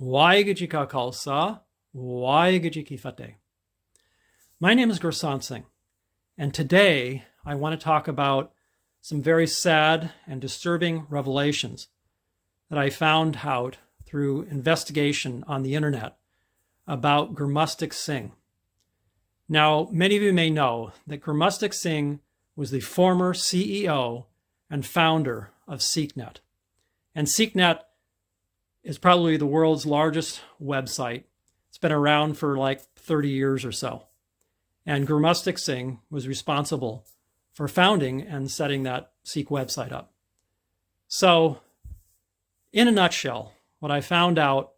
Waheguru Ji Ka Khalsa, Waheguru Ji Ki Fateh. My name is Gursant Singh, and today I want to talk about some very sad and disturbing revelations that I found out through investigation on the internet about Gurumustuk Singh. Now, many of you may know that Gurumustuk Singh was the former CEO and founder of SikhNet. And SikhNet is probably the world's largest website. It's been around for like 30 years or so. And Gurumustuk Singh was responsible for founding and setting that Sikh website up. So, in a nutshell, what I found out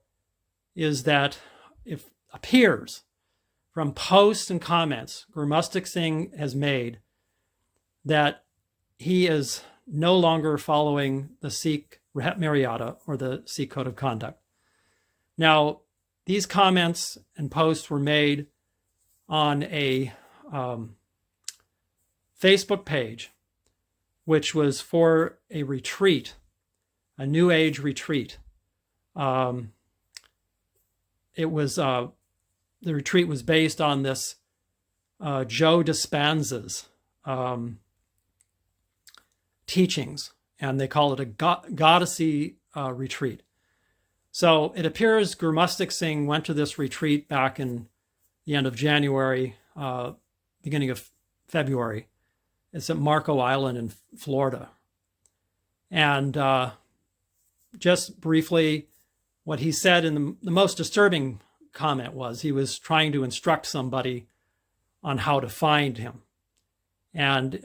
is that it appears from posts and comments Gurumustuk Singh has made that he is no longer following the Sikh Rehat Maryada, or the Sikh Code of Conduct. Now, these comments and posts were made on a Facebook page, which was for a retreat, a New Age retreat. The retreat was based on this Joe Dispenza's teachings, and they call it a Godyssey retreat. So it appears Gurumustuk Singh went to this retreat back in the end of January, beginning of February. It's at Marco Island in Florida. And just briefly, what he said in the most disturbing comment was he was trying to instruct somebody on how to find him. And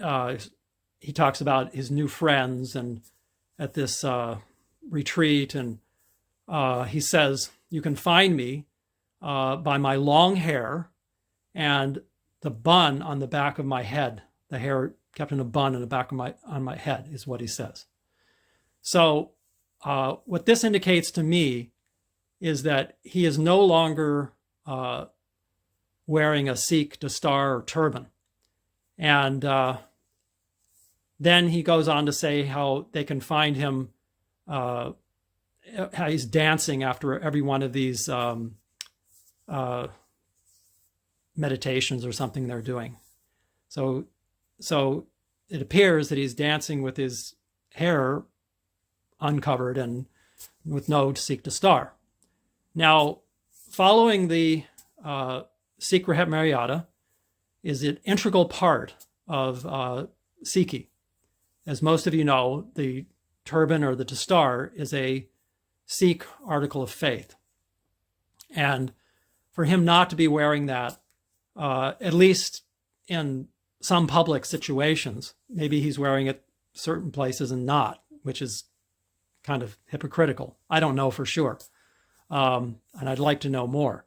he talks about his new friends and at this retreat. And he says, you can find me by my long hair and the bun on the back of my head. The hair kept in a bun on the back of my head is what he says. So what this indicates to me is that he is no longer wearing a Sikh Dastar or turban. And then he goes on to say how they can find him, how he's dancing after every one of these meditations or something they're doing. So it appears that he's dancing with his hair uncovered and with no Sikh Dastar. Now, following the Sikh Rehat Maryada is an integral part of Sikhi. As most of you know, the turban or the Dastar is a Sikh article of faith. And for him not to be wearing that, at least in some public situations, maybe he's wearing it certain places and not, which is kind of hypocritical. I don't know for sure. And I'd like to know more.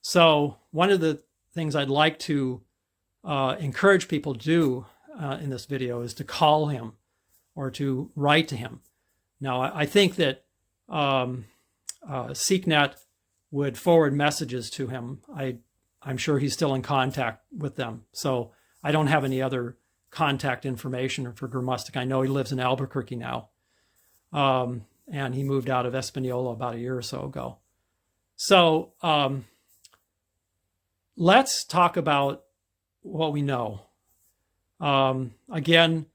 So one of the things I'd like to encourage people to do in this video is to call him or to write to him. Now, I think that SikhNet would forward messages to him. I'm sure he's still in contact with them. So I don't have any other contact information for Gurumustuk. I know he lives in Albuquerque now. And he moved out of Espanola about a year or so ago. So let's talk about what we know. Again,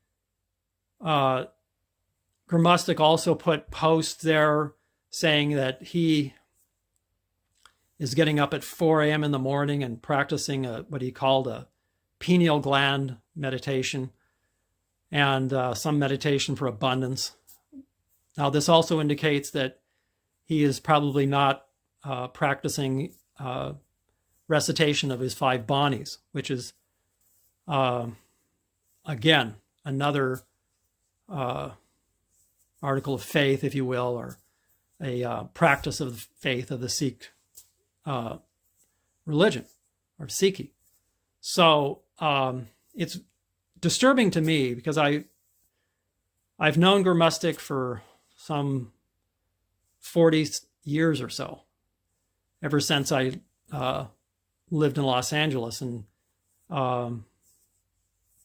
Gurumustuk also put posts there saying that he is getting up at 4 a.m. in the morning and practicing what he called a pineal gland meditation and some meditation for abundance. Now, this also indicates that he is probably not practicing recitation of his 5 banis, which is, again, another article of faith, if you will, or a practice of the faith of the Sikh religion, or Sikhi. So it's disturbing to me because I've known Gurumustuk for some 40 years or so, ever since I lived in Los Angeles and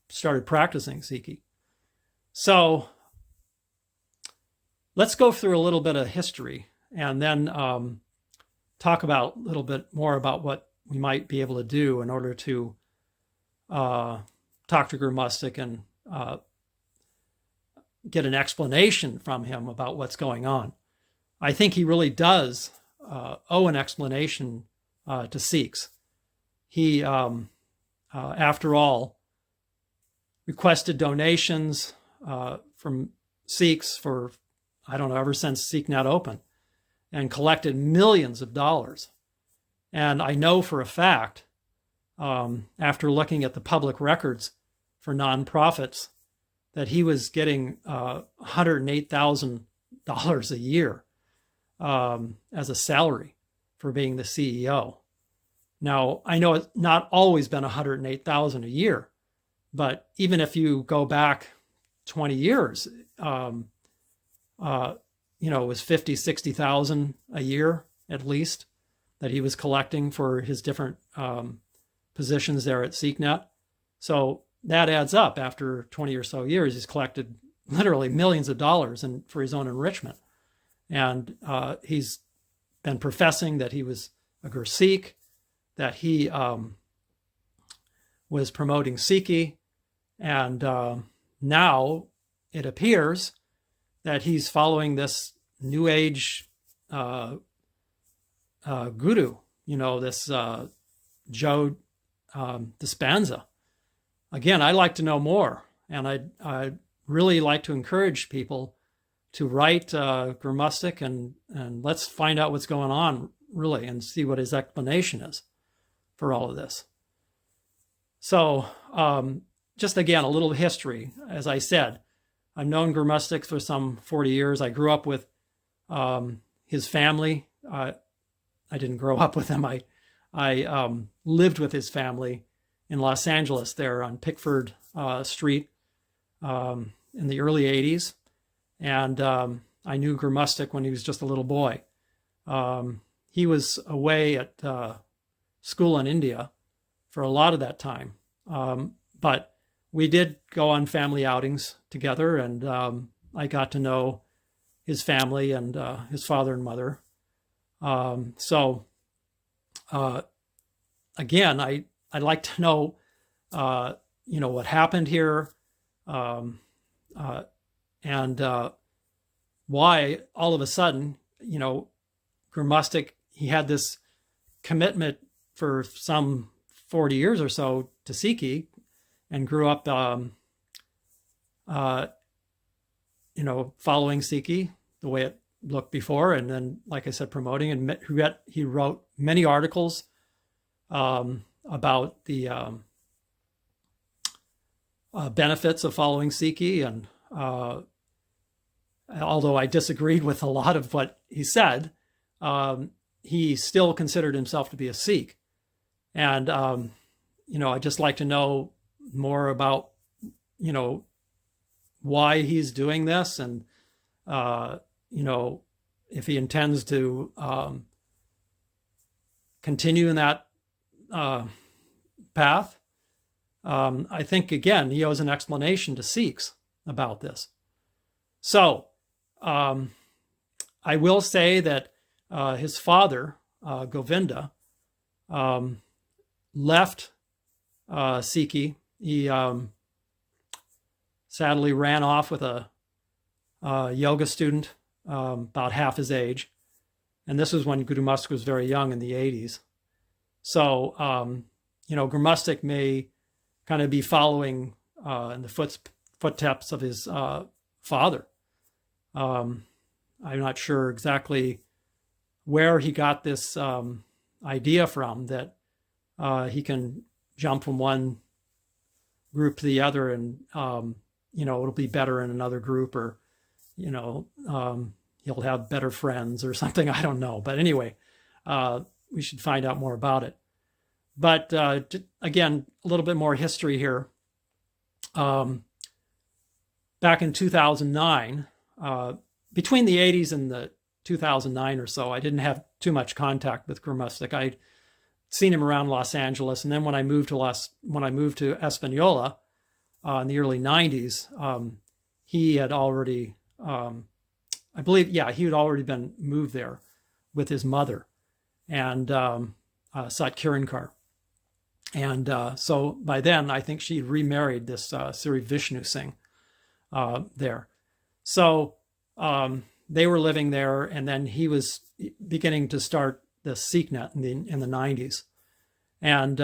started practicing Sikhi. So let's go through a little bit of history, and then talk about a little bit more about what we might be able to do in order to talk to Gurumustuk and get an explanation from him about what's going on. I think he really does owe an explanation to Sikhs. He, after all, requested donations from Sikhs for, I don't know, ever since SikhNet opened, and collected millions of dollars. And I know for a fact, after looking at the public records for nonprofits, that he was getting $108,000 a year as a salary for being the CEO. Now, I know it's not always been $108,000 a year, but even if you go back 20 years, it was 50, 60,000 a year at least that he was collecting for his different positions there at SikhNet. So that adds up. After 20 or so years, he's collected literally millions of dollars for his own enrichment. And he's been professing that he was a Gursikh, that he was promoting Sikhi, and now it appears that he's following this New Age guru, this Joe Dispenza. Again, I'd like to know more, and I'd really like to encourage people to write Gurumustuk and let's find out what's going on, really, and see what his explanation is for all of this. So, just again, a little history. As I said, I've known Gurumustuk for some 40 years. I grew up with his family. I didn't grow up with him. I lived with his family in Los Angeles, there on Pickford Street in the early 80s. And I knew Gurumustuk when he was just a little boy. He was away at school in India for a lot of that time. But we did go on family outings together, and I got to know his family and his father and mother. Again, I'd like to know, what happened here, and why all of a sudden, Gurumustuk, he had this commitment for some 40 years or so to Sikhi, and grew up, following Sikhi the way it looked before, and then, like I said, promoting, and he wrote many articles about the benefits of following Sikhi, and although I disagreed with a lot of what he said, he still considered himself to be a Sikh. And, I'd just like to know more about, why he's doing this, and, if he intends to continue in that path. I think, again, he owes an explanation to Sikhs about this. So I will say that his father, Govinda, left Sikhi. He sadly ran off with a yoga student about half his age. And this was when Gurumustuk was very young in the 80s. So, Gurumustuk may kind of be following in the footsteps of his father. I'm not sure exactly where he got this idea from, that he can jump from one group to the other, and it'll be better in another group, or he'll have better friends or something. I don't know, but anyway, we should find out more about it. But again, a little bit more history here. Back in 2009, between the 80s and the 2009 or so, I didn't have too much contact with Gurumustuk. I'd seen him around Los Angeles, and then when I moved to Espanola in the early 90s, he had already, he had already been moved there with his mother, and Sat Kirankar. And so by then, I think she remarried this Sri Vishnu Singh there. So they were living there, and then he was beginning to start the SikhNet in the 90s. And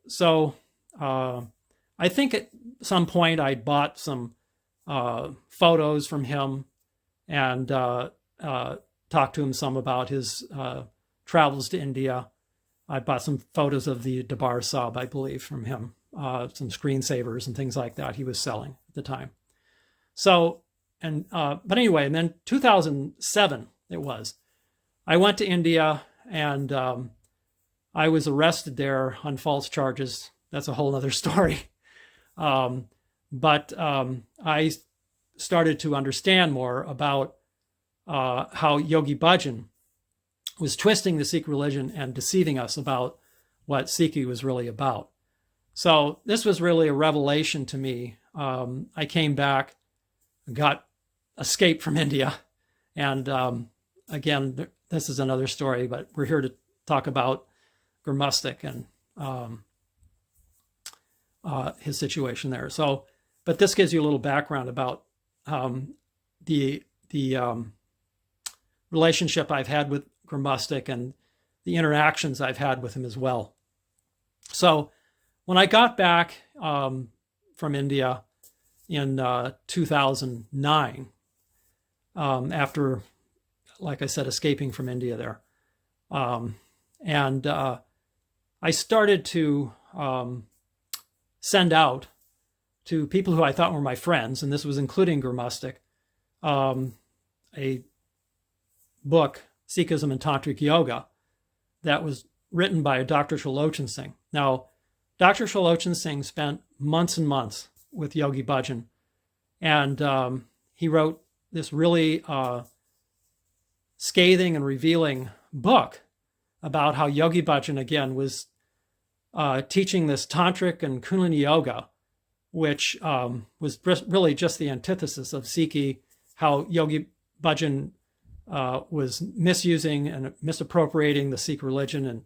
so I think at some point I bought some photos from him and talked to him some about his travels to India. I bought some photos of the Dabar Sahib, I believe, from him, some screensavers and things like that he was selling at the time. So, but anyway, and then 2007 it was, I went to India, and I was arrested there on false charges. That's a whole other story. But I started to understand more about how Yogi Bhajan was twisting the Sikh religion and deceiving us about what Sikhi was really about. So this was really a revelation to me. I came back, escaped from India, and again, this is another story, but we're here to talk about Gurumustuk and his situation there. So, but this gives you a little background about the relationship I've had with Gurumustuk and the interactions I've had with him as well. So when I got back from India in 2009, after, like I said, escaping from India there, and I started to send out to people who I thought were my friends, and this was including Gurumustuk, a book, Sikhism and Tantric Yoga, that was written by Dr. Gursant Singh. Now, Dr. Gursant Singh spent months and months with Yogi Bhajan, and he wrote this really scathing and revealing book about how Yogi Bhajan, again, was teaching this tantric and kundalini yoga, which was really just the antithesis of Sikhi, how Yogi Bhajan was misusing and misappropriating the Sikh religion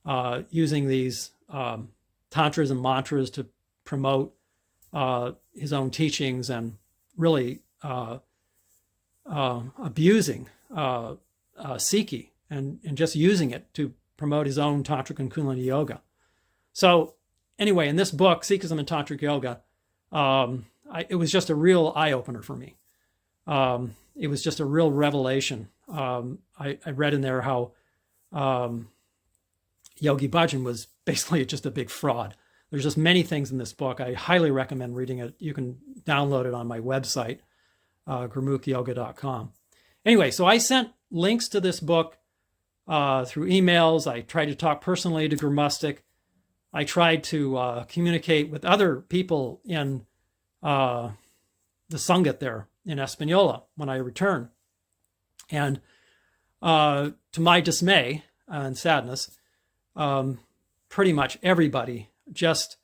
and using these tantras and mantras to promote his own teachings, and really abusing Sikhi and just using it to promote his own tantric and kundalini yoga. So anyway, in this book, Sikhism and Tantric Yoga, it was just a real eye-opener for me. It was just a real revelation. I read in there how Yogi Bhajan was basically just a big fraud. There's just many things in this book. I highly recommend reading it. You can download it on my website, gurmukyoga.com. Anyway, so I sent links to this book through emails. I tried to talk personally to Gurumustuk. I tried to communicate with other people in the Sangat there in Espanola when I returned. And to my dismay and sadness, pretty much everybody just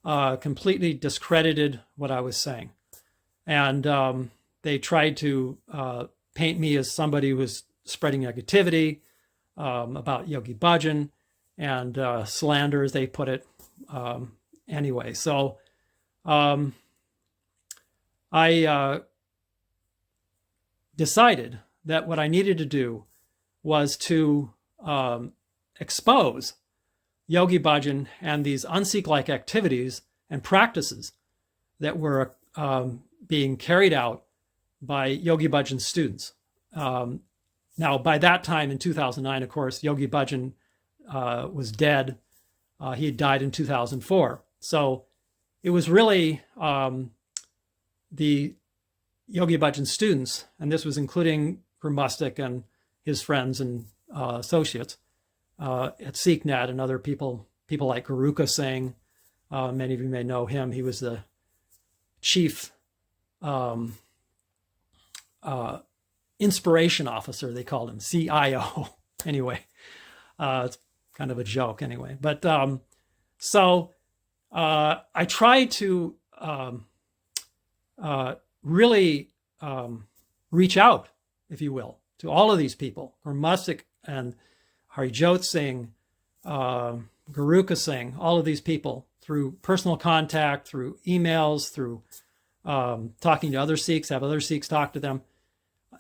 completely discredited what I was saying. And they tried to paint me as somebody who was spreading negativity about Yogi Bhajan, and slander, as they put it. Anyway, so I decided that what I needed to do was to expose Yogi Bhajan and these un-Sikh-like activities and practices that were being carried out by Yogi Bhajan's students. Now, by that time in 2009, of course, Yogi Bhajan was dead. He had died in 2004. So it was really the Yogi Bhajan students, and this was including Gurumustuk and his friends and associates at SikhNet and other people like Gurumustuk Singh. Many of you may know him. He was the chief inspiration officer, they called him, CIO. Anyway, it's kind of a joke anyway. But so I tried to really reach out, if you will, to all of these people, Gurumustuk and Harijot Singh, Gurumustuk Singh, all of these people, through personal contact, through emails, through talking to other Sikhs, have other Sikhs talk to them,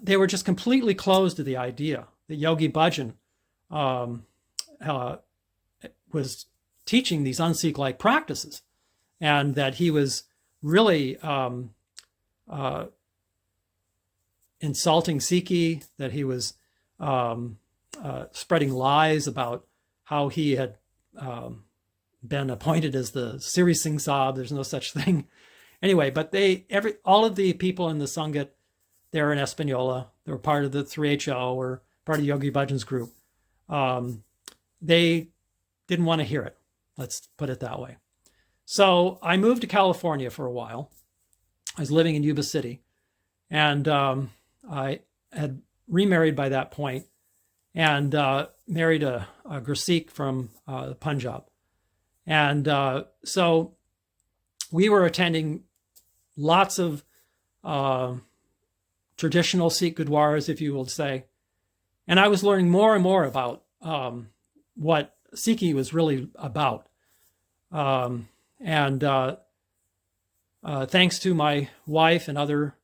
they were just completely closed to the idea that Yogi Bhajan was teaching these un-Sikh-like practices, and that he was really insulting Sikhi, that he was spreading lies about how he had been appointed as the Siri Singh Saab. There's no such thing. Anyway, but all of the people in the Sangat, they're in Espanola, they were part of the 3HO or part of Yogi Bhajan's group. They didn't want to hear it. Let's put it that way. So I moved to California for a while. I was living in Yuba City, and I had remarried by that point, and married a Gursikh from the Punjab. And so we were attending lots of traditional Sikh gurdwaras, if you will say. And I was learning more and more about what Sikhi was really about. Thanks to my wife and other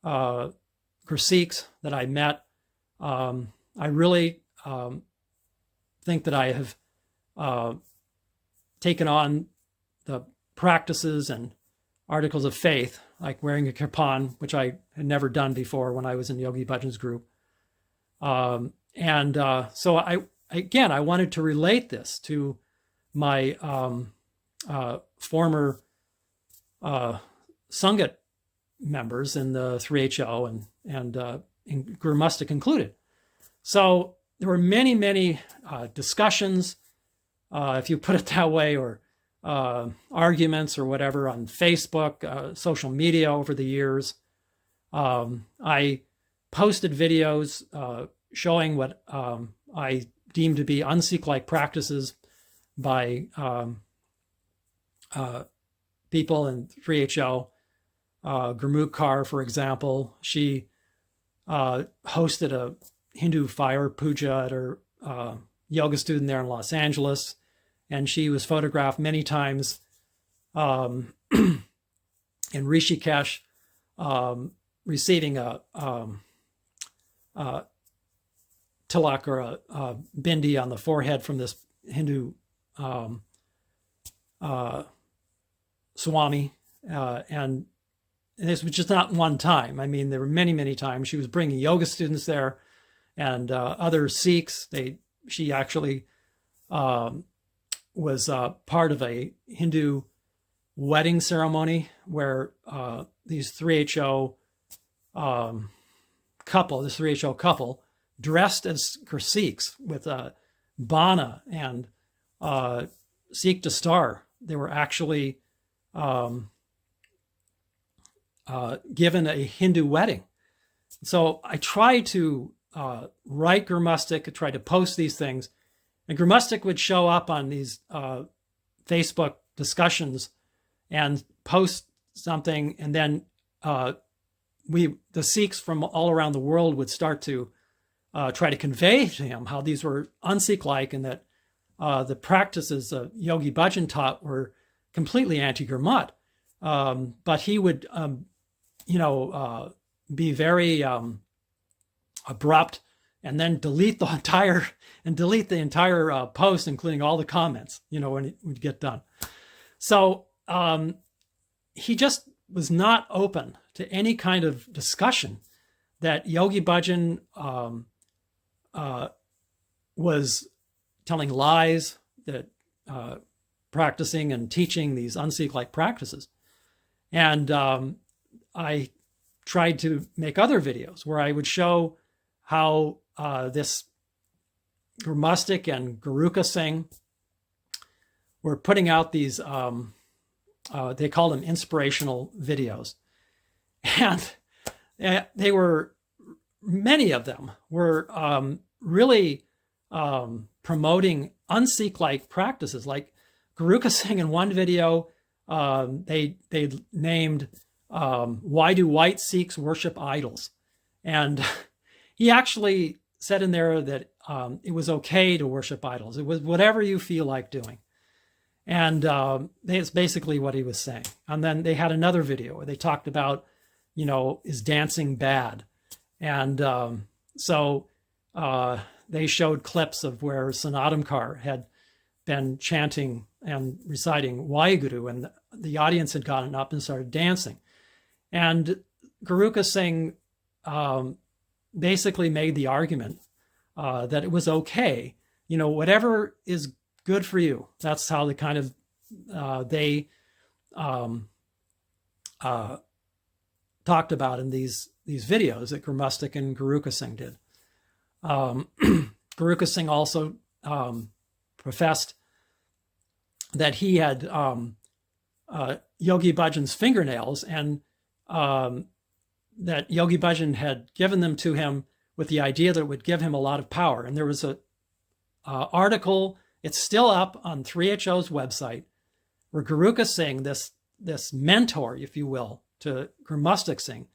Gursikhs that I met, I really think that I have taken on the practices and articles of faith, like wearing a kirpan, which I had never done before when I was in Yogi Bhajan's group. So I wanted to relate this to my former Sangat members in the 3HO and Gurumustuk included. So there were many, many discussions, if you put it that way, or arguments or whatever on Facebook, social media over the years. I posted videos showing what I deemed to be un-Sikh-like practices by people in 3HO. Gurmukh Kaur, for example, she hosted a Hindu fire puja at her yoga student there in Los Angeles, and she was photographed many times in Rishikesh receiving a tilak or a bindi on the forehead from this Hindu Swami, and this was just not one time. I mean, there were many, many times. She was bringing yoga students there, and other Sikhs. She actually was part of a Hindu wedding ceremony where these 3HO couple, this 3HO couple, dressed as Gursikhs with a bana and Sikh Dastar. They were actually given a Hindu wedding. So I tried to write Gurumustuk, I tried to post these things, and Gurumustuk would show up on these Facebook discussions and post something, and then the Sikhs from all around the world would start to try to convey to him how these were un-Sikh-like, and that the practices Yogi Bhajan taught were completely anti-Gurmat. But he would, be very abrupt, and then delete the entire post, including all the comments, when it would get done. So he just was not open to any kind of discussion that Yogi Bhajan was telling lies, that practicing and teaching these un-Sikh-like practices. And I tried to make other videos where I would show how this Gurumustuk and Gurumustuk Singh were putting out these, they call them inspirational videos. And they were, many of them were really promoting un-Sikh-like practices. Like Gurumustuk Singh in one video, they named, "Why Do White Sikhs Worship Idols?" And he actually said in there that it was okay to worship idols. It was whatever you feel like doing. And it's basically what he was saying. And then they had another video where they talked about, is dancing bad? And so they showed clips of where Sanadamkar had been chanting and reciting Waheguru, and the audience had gotten up and started dancing. And Gurumustuk Singh basically made the argument that it was okay, whatever is good for you. That's how they kind of they talked about in these videos that Gurumustuk and Gurumustuk Singh did. Gurumustuk Singh also professed that he had Yogi Bhajan's fingernails, and that Yogi Bhajan had given them to him with the idea that it would give him a lot of power. And there was a article, it's still up on 3HO's website, where Gurumustuk Singh, this mentor, if you will, to Gurumustuk Singh,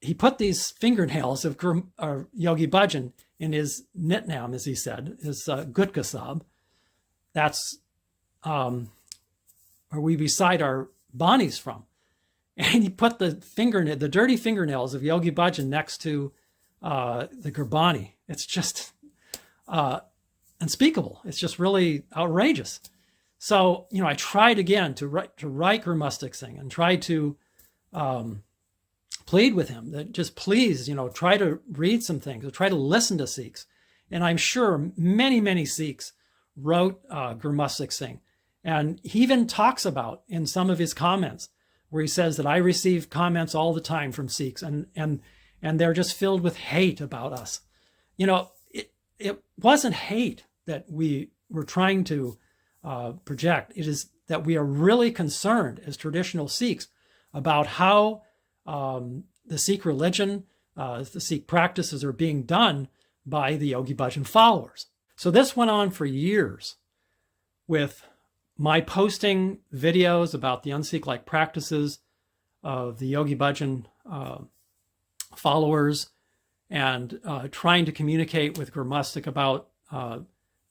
he put these fingernails of Yogi Bhajan in his nitnam, as he said, his gutka sahib. That's where we recite our banis from. And he put the dirty fingernails of Yogi Bhajan next to the Gurbani. It's just unspeakable. It's just really outrageous. So, I tried again to write Gurumustuk Singh and tried to plead with him that just please, try to read some things, or try to listen to Sikhs. And I'm sure many, many Sikhs wrote Gurumustuk Singh. And he even talks about in some of his comments where he says that I receive comments all the time from Sikhs, and they're just filled with hate about us. It wasn't hate that we were trying to project. It is that we are really concerned as traditional Sikhs about how the Sikh religion, the Sikh practices are being done by the Yogi Bhajan followers. So this went on for years, with my posting videos about the un-Sikh-like practices of the Yogi Bhajan followers, and trying to communicate with Gurumustuk about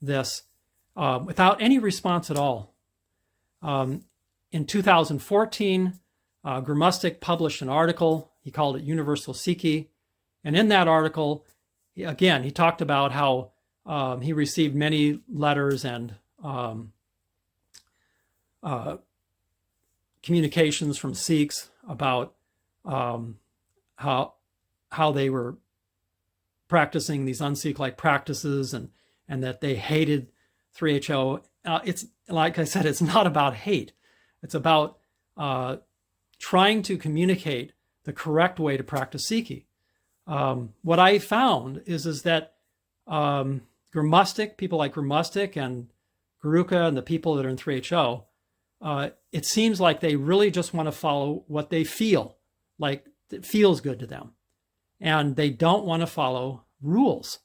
this without any response at all. In 2014, Gurumustuk published an article. He called it Universal Sikhi. And in that article, he talked about how he received many letters and communications from Sikhs about how they were practicing these un-Sikh-like practices, and that they hated 3HO. It's like I said, it's not about hate. It's about trying to communicate the correct way to practice Sikhi. What I found is that Gurumustuk, people like Gurumustuk and Guruka and the people that are in 3HO, it seems like they really just want to follow what they feel, like it feels good to them. And they don't want to follow rules.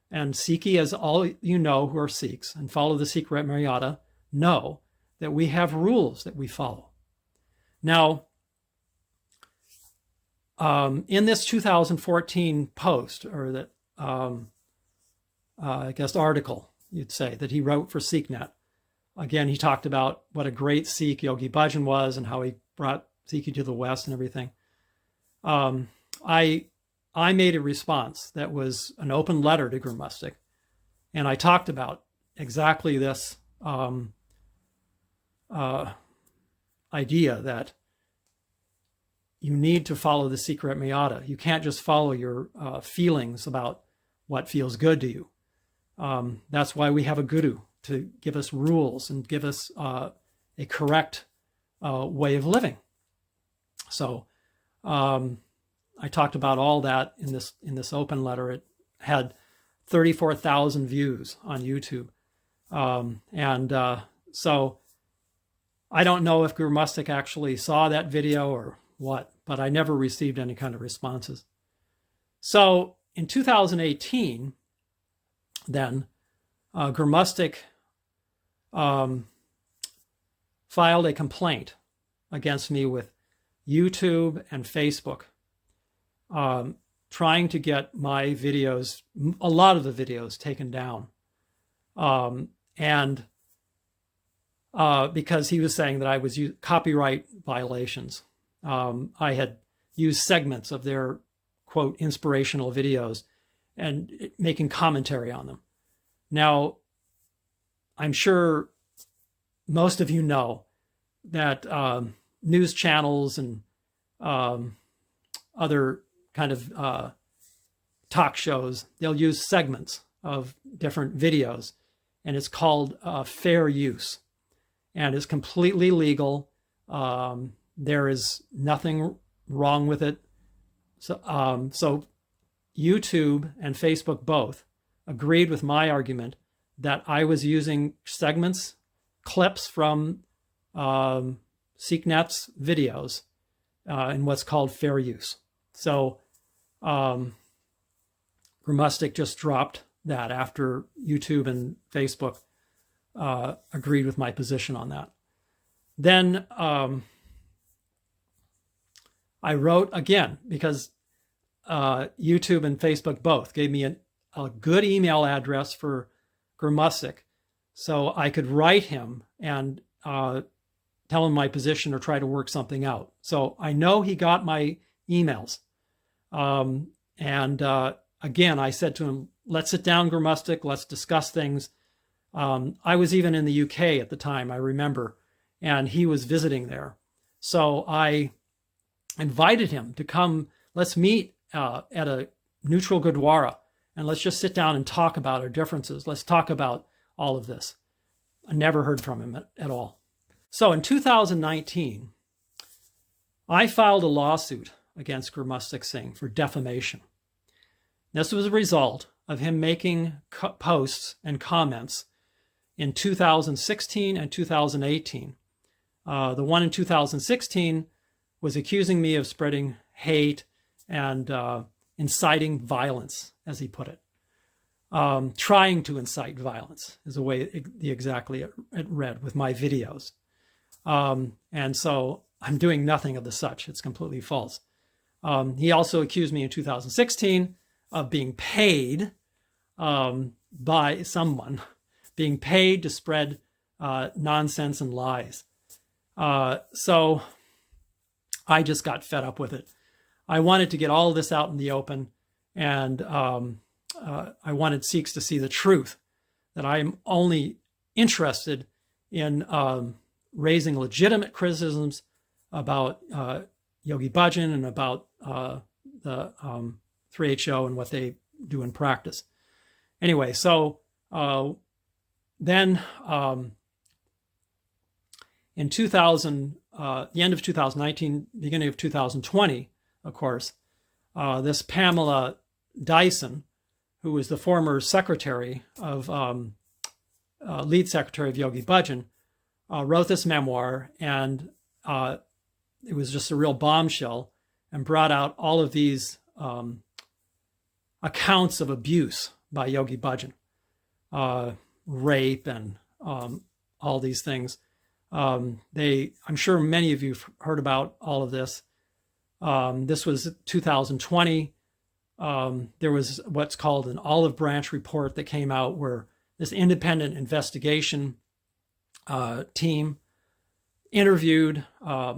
And Sikhi, as all you know who are Sikhs and follow the Sikh Rehat Maryada, know that we have rules that we follow. Now, in this 2014 post, or that I guess article, you'd say, that he wrote for SikhNet, again, he talked about what a great Sikh Yogi Bhajan was and how he brought Sikhi to the West and everything. I made a response that was an open letter to Gurumustuk, and I talked about exactly this idea that you need to follow the Sikh Rehat Maryada. You can't just follow your feelings about what feels good to you. That's why we have a guru, to give us rules and give us a correct way of living. So I talked about all that in this open letter. It had 34,000 views on YouTube. So I don't know if Gurumustuk actually saw that video or what, but I never received any kind of responses. So in 2018, then, Gurumustuk filed a complaint against me with YouTube and Facebook, trying to get my videos, a lot of the videos, taken down. And because he was saying that I was copyright violations. I had used segments of their, quote, inspirational videos and making commentary on them. Now, I'm sure most of you know that news channels and other kind of talk shows, they'll use segments of different videos, and it's called fair use, and it's completely legal. There is nothing wrong with it. So YouTube and Facebook both agreed with my argument that I was using segments, clips from SikhNet's videos in what's called fair use. So Gurumustuk just dropped that after YouTube and Facebook agreed with my position on that. Then I wrote again, because YouTube and Facebook both gave me a good email address for Gurumustuk, so I could write him and tell him my position or try to work something out. So I know he got my emails. Again, I said to him, let's sit down, Gurumustuk, let's discuss things. I was even in the UK at the time, I remember, and he was visiting there. So I invited him to come, let's meet at a neutral Gurdwara, and let's just sit down and talk about our differences. Let's talk about all of this. I never heard from him at all. So in 2019, I filed a lawsuit against Gurumustuk Singh for defamation. This was a result of him making posts and comments in 2016 and 2018. The one in 2016 was accusing me of spreading hate and inciting violence, as he put it. Trying to incite violence is the way exactly it read with my videos. And so I'm doing nothing of the such. It's completely false. He also accused me in 2016 of being paid by someone, being paid to spread nonsense and lies. So I just got fed up with it. I wanted to get all of this out in the open, and I wanted Sikhs to see the truth, that I'm only interested in raising legitimate criticisms about Yogi Bhajan and about the 3HO and what they do in practice. Anyway, so then in the end of 2019, beginning of 2020, of course, this Pamela Dyson, who was the former secretary of, lead secretary of Yogi Bhajan, wrote this memoir, and it was just a real bombshell, and brought out all of these accounts of abuse by Yogi Bhajan, rape and all these things. I'm sure many of you have heard about all of this. This was 2020. There was what's called an olive branch report that came out, where this independent investigation team interviewed a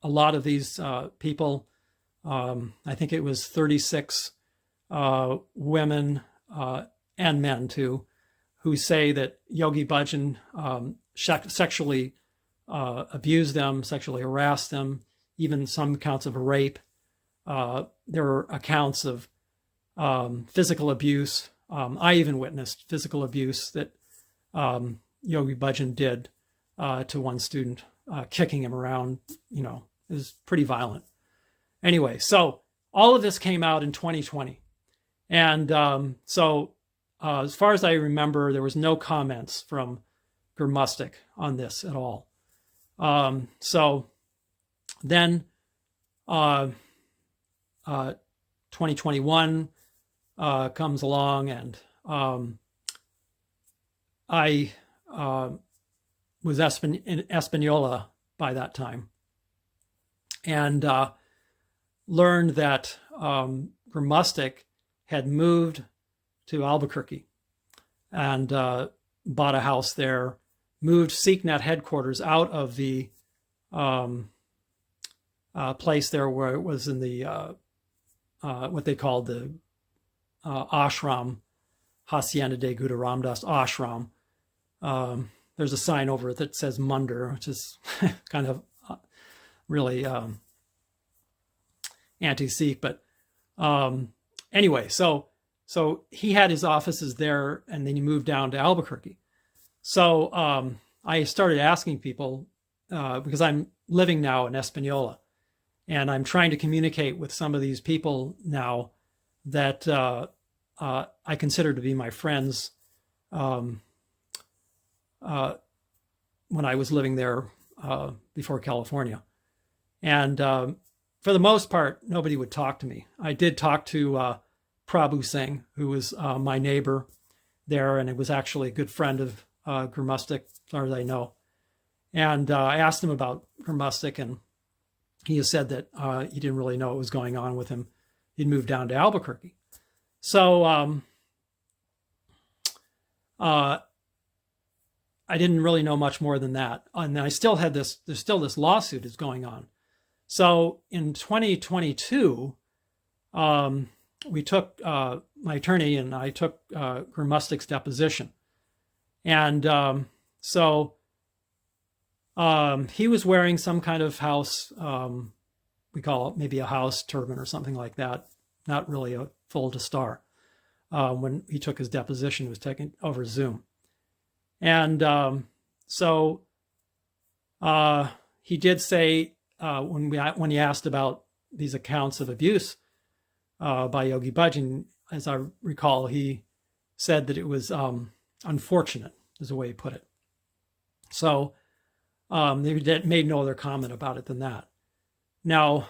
lot of these people. I think it was 36 women and men too, who say that Yogi Bhajan sexually abused them, sexually harassed them, even some accounts of rape. There were accounts of physical abuse. I even witnessed physical abuse that Yogi Bhajan did to one student, kicking him around. You know, it was pretty violent. Anyway, so all of this came out in 2020. And as far as I remember, there was no comments from Gurumustuk on this at all. So then 2021 comes along, and I was in Espanola by that time, and learned that Gurumustuk had moved to Albuquerque and bought a house there, moved SikhNet headquarters out of the place there where it was in the what they called the ashram, Hacienda de Guru Ramdas ashram. There's a sign over it that says Mandir, which is kind of really anti-Sikh. But anyway, so he had his offices there, and then he moved down to Albuquerque. So I started asking people, because I'm living now in Espanola, and I'm trying to communicate with some of these people now that I consider to be my friends when I was living there before California. And for the most part, nobody would talk to me. I did talk to Prabhu Singh, who was my neighbor there, and it was actually a good friend of Gurumustuk, as far as I know. And I asked him about Gurumustuk, and he has said that he didn't really know what was going on with him. He'd moved down to Albuquerque. So I didn't really know much more than that. And I still had there's still this lawsuit is going on. So in 2022, we took, my attorney and I took Gurumustuk's deposition. And so he was wearing some kind of house, we call it maybe a house turban or something like that, not really a full dastar. When he took his deposition, it was taken over Zoom. And so he did say, when he asked about these accounts of abuse by Yogi Bhajan, as I recall, he said that it was unfortunate, is the way he put it. So they made no other comment about it than that. Now,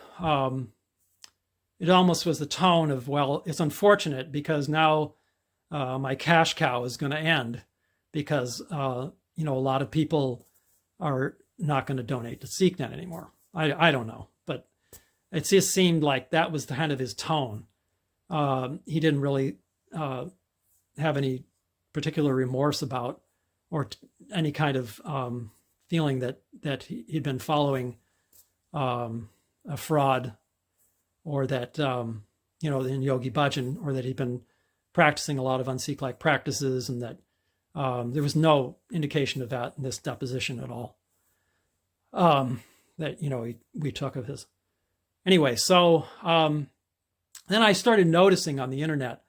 it almost was the tone of, well, it's unfortunate because now my cash cow is going to end because, a lot of people are not going to donate to SikhNet anymore. I don't know, but it just seemed like that was the kind of his tone. He didn't really have any particular remorse about or any kind of feeling that he'd been following a fraud, or that in Yogi Bhajan, or that he'd been practicing a lot of un-Sikh-like practices, and that there was no indication of that in this deposition at all. That we took of his. Anyway, so then I started noticing on the internet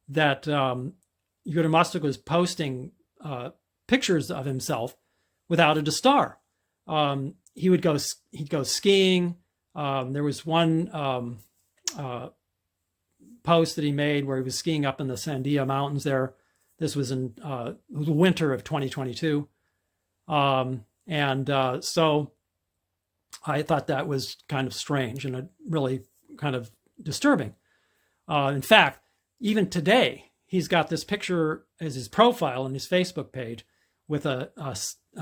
that Gurumustuk was posting pictures of himself without a dastar. He'd go skiing. There was one post that he made where he was skiing up in the Sandia Mountains there. This was in the winter of 2022. So I thought that was kind of strange and really kind of disturbing. In fact, even today, he's got this picture as his profile on his Facebook page with a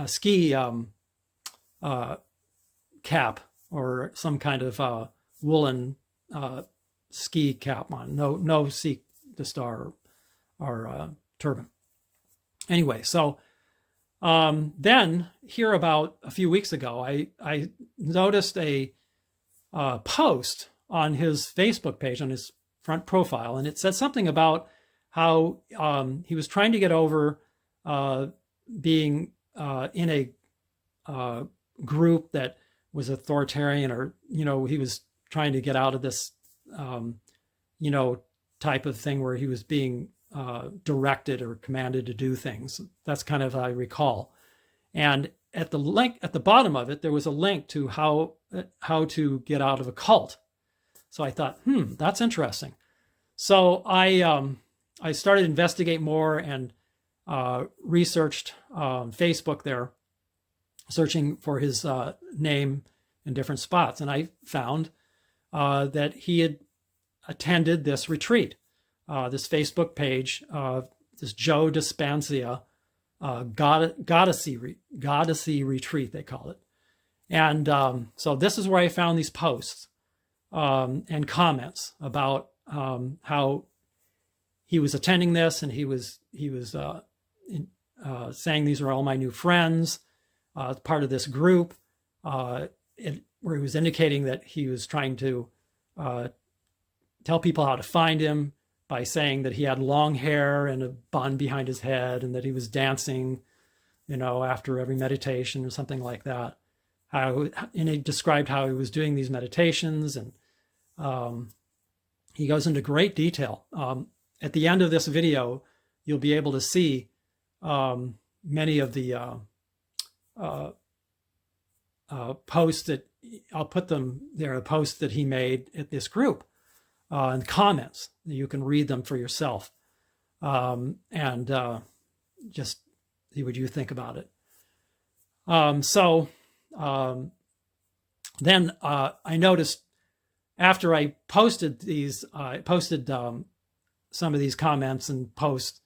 ski cap or some kind of woolen ski cap on. No Sikh Dastar or turban. Anyway, so then here about a few weeks ago, I noticed a post on his Facebook page, on his front profile, and it said something about how he was trying to get over being in a group that was authoritarian, or he was trying to get out of this type of thing where he was being directed or commanded to do things. That's kind of how I recall. And at the link at the bottom of it, there was a link to how to get out of a cult. So I thought, that's interesting. So I started to investigate more and researched Facebook there, searching for his name in different spots. And I found that he had attended this retreat, this Facebook page, this Joe Dispenza Godyssey retreat, they call it. And so this is where I found these posts and comments about how he was attending this, and he was saying these are all my new friends, part of this group, where he was indicating that he was trying to tell people how to find him by saying that he had long hair and a bun behind his head, and that he was dancing, after every meditation or something like that. And he described how he was doing these meditations, and he goes into great detail. At the end of this video, you'll be able to see many of the posts that I'll put them there, a post that he made at this group, and comments. You can read them for yourself, and just see what you think about it. Then I noticed after I posted these, some of these comments and posts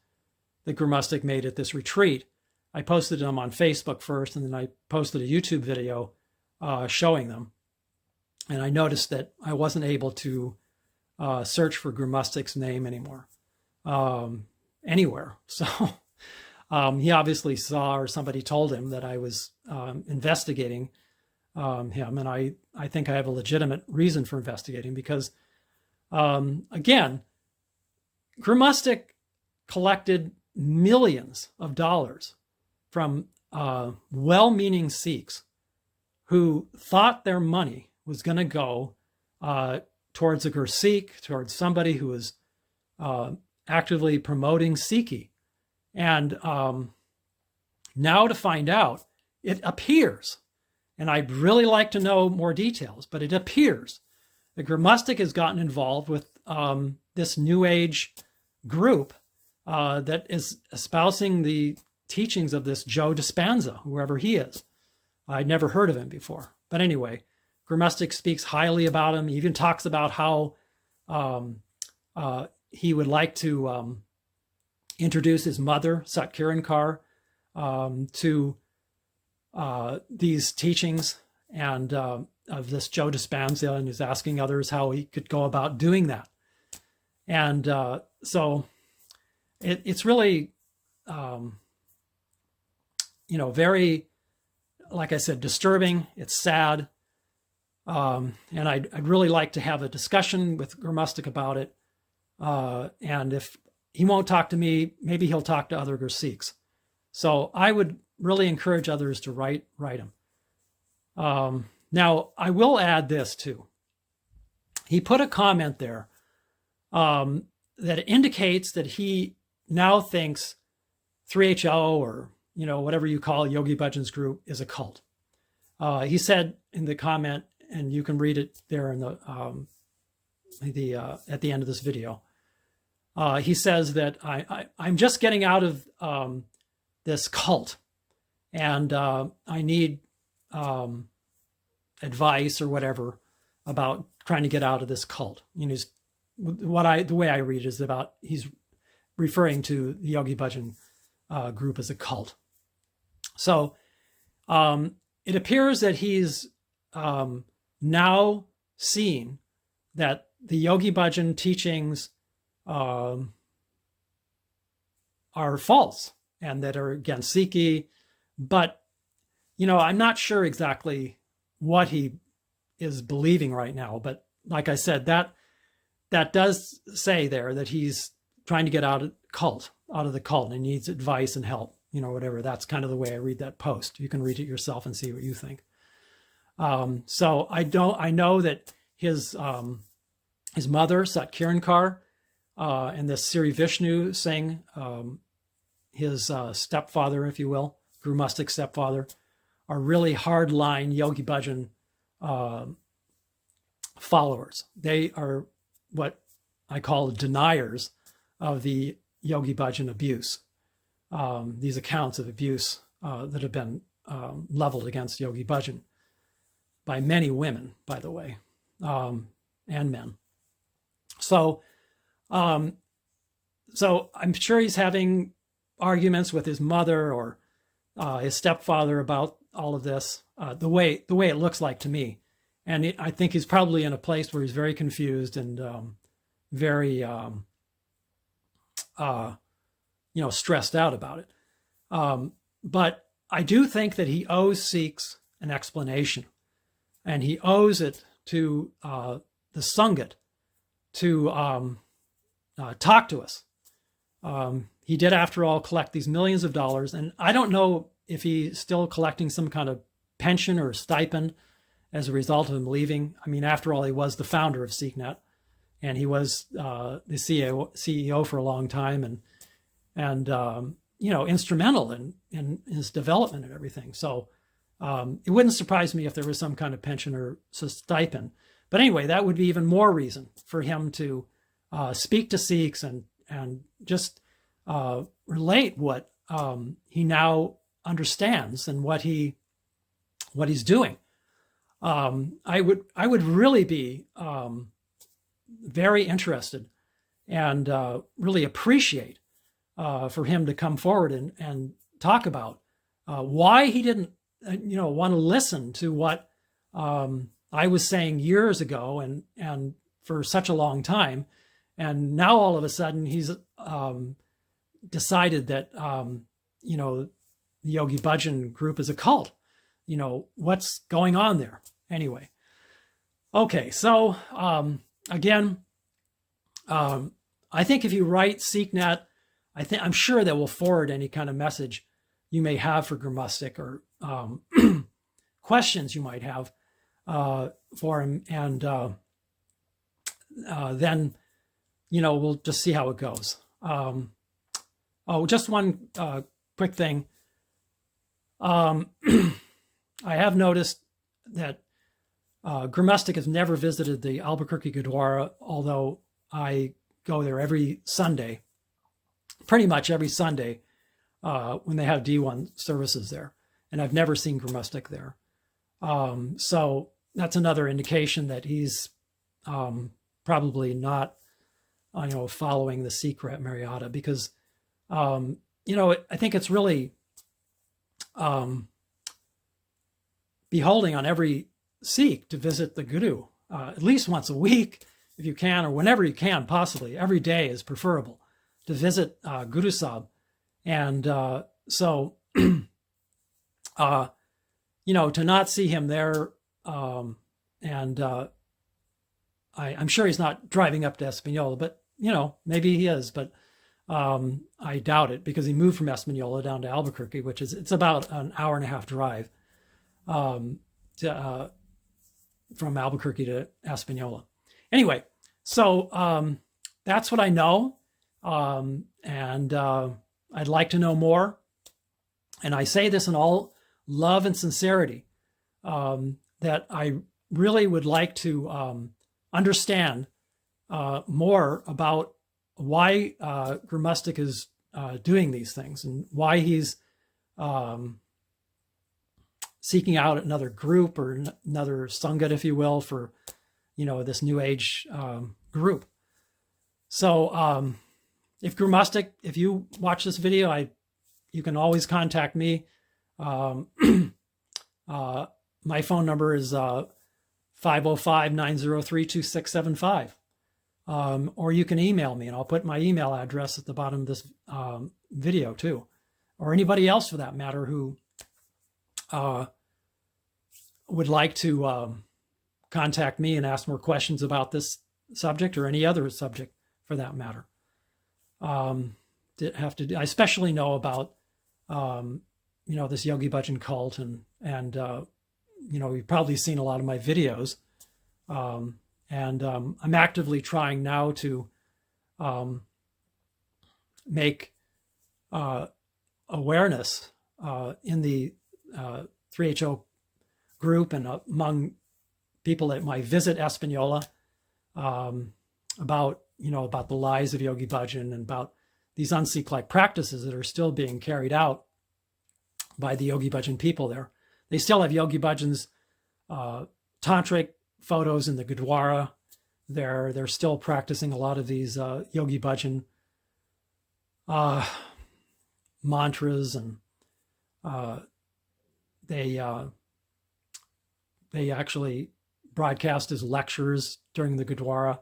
that Gurumustuk made at this retreat. I posted them on Facebook first, and then I posted a YouTube video showing them. And I noticed that I wasn't able to search for Gurumustuk's name anymore, anywhere. So he obviously saw, or somebody told him, that I was investigating him. And I think I have a legitimate reason for investigating, because, again, Gurumustuk collected millions of dollars from well-meaning Sikhs who thought their money was going to go towards a Gursikh, towards somebody who was actively promoting Sikhi. And now to find out, it appears, and I'd really like to know more details, but it appears that Gurumustuk has gotten involved with this New Age group that is espousing the teachings of this Joe Dispenza, whoever he is. I'd never heard of him before. But anyway, Gurumustuk speaks highly about him. He even talks about how he would like to introduce his mother, Satkiran to these teachings and of this Joe Dispenza, and is asking others how he could go about doing that. And so it's really, very, like I said, disturbing. It's sad. And I'd really like to have a discussion with Gurumustuk about it. And if he won't talk to me, maybe he'll talk to other Gursikhs. So I would really encourage others to write him. Now, I will add this too. He put a comment there that indicates that he now thinks 3HO, or whatever you call Yogi Bhajan's group, is a cult. He said in the comment, and you can read it there in the at the end of this video. He says that I'm just getting out of this cult, and I need advice or whatever about trying to get out of this cult. The way I read it is about, he's referring to the Yogi Bhajan group as a cult. So it appears that he's now seeing that the Yogi Bhajan teachings are false and that are against Sikhi. But, I'm not sure exactly what he is believing right now. But like I said, that does say there that he's trying to get out of the cult, and needs advice and help, whatever. That's kind of the way I read that post. You can read it yourself and see what you think. So I know that his mother, Satkiran and this Sri Vishnu Singh, his stepfather, if you will, Gurumustuk's stepfather, are really hardline Yogi Bhajan followers. They are what I call deniers of the Yogi Bhajan abuse. These accounts of abuse that have been leveled against Yogi Bhajan by many women, by the way, and men. So I'm sure he's having arguments with his mother or his stepfather about all of this, the way it looks like to me. And I think he's probably in a place where he's very confused and very stressed out about it. But I do think that he owes Sikhs an explanation, and he owes it to the Sangat to talk to us. He did, after all, collect these millions of dollars, and I don't know if he's still collecting some kind of pension or stipend as a result of him leaving. I mean, after all, he was the founder of SikhNet, and he was the CEO for a long time, and instrumental in his development and everything. So it wouldn't surprise me if there was some kind of pension or stipend. But anyway, that would be even more reason for him to speak to Sikhs and just relate what he now understands and what he's doing. I would really be very interested and really appreciate for him to come forward and talk about why he didn't want to listen to what I was saying years ago and for such a long time, and now all of a sudden he's decided that the Yogi Bhajan group is a cult. What's going on there? Anyway, okay, so again, I think if you write SikhNet, I'm sure that will forward any kind of message you may have for Gurumustuk or questions you might have for him, and then we'll just see how it goes. Just one quick thing. I have noticed that Gurumustuk has never visited the Albuquerque Gurdwara, although I go there every Sunday, pretty much every Sunday, when they have D1 services there. And I've never seen Gurumustuk there. So that's another indication that he's probably not, following the Sikh Rehat Maryada, because, I think it's really beholding on every Sikh to visit the Guru at least once a week, if you can, or whenever you can, possibly. Every day is preferable to visit Guru Sahib. And so, to not see him there, and I'm sure he's not driving up to Espanola, but, maybe he is, but I doubt it, because he moved from Espanola down to Albuquerque, it's about an hour and a half drive from Albuquerque to Espanola. Anyway, so that's what I know, and I'd like to know more. And I say this in all love and sincerity, that I really would like to understand more about why Gurumustuk is doing these things, and why he's seeking out another group or another Sangat, if you will, for this New Age group. So if Gurumustuk, if you watch this video, you can always contact me. My phone number is 505-903-2675. Or you can email me, and I'll put my email address at the bottom of this video too. Or anybody else for that matter who would like to contact me and ask more questions about this subject or any other subject for that matter. I especially know about this Yogi Bhajan cult, and you've probably seen a lot of my videos, and I'm actively trying now to make awareness in the 3HO group and among people that might visit Espanola about the lies of Yogi Bhajan and about these un-Sikh-like practices that are still being carried out by the Yogi Bhajan people there. They still have Yogi Bhajan's tantric photos in the Gurdwara. They're still practicing a lot of these Yogi Bhajan mantras, and they actually broadcast his lectures during the Gurdwara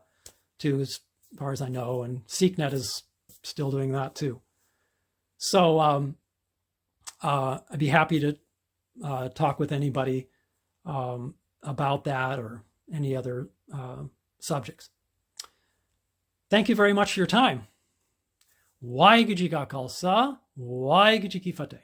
to far as I know, and SikhNet is still doing that too. So I'd be happy to talk with anybody about that or any other subjects. Thank you very much for your time. Waheguru Ji Ka Khalsa, Waheguru Ji Ki Fateh.